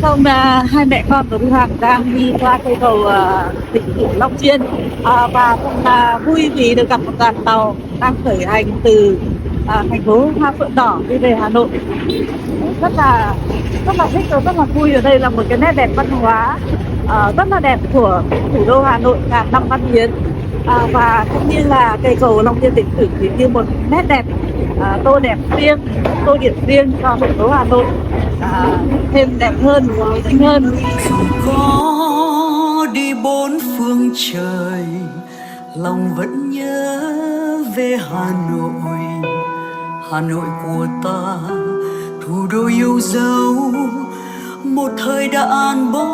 Không, hai mẹ con của Thu Hằng đang đi qua cây cầu tỉnh Cửu Long Chiên, và cũng là vui vì được gặp một đoàn tàu đang khởi hành từ thành phố Hoa Phượng Đỏ đi về Hà Nội. rất là rất là thích và rất là vui. Ở đây là một cái nét đẹp văn hóa rất là đẹp của thủ đô Hà Nội ngàn năm văn hiến, và cũng như là cây cầu Long Biên lịch sử thì như một nét đẹp tô đẹp riêng, tô điểm riêng cho thành phố Hà Nội thêm đẹp hơn, xinh hơn. Có đi bốn phương trời, lòng vẫn nhớ về Hà Nội. Hà Nội của ta, thủ đô yêu dấu, một thời đã an bó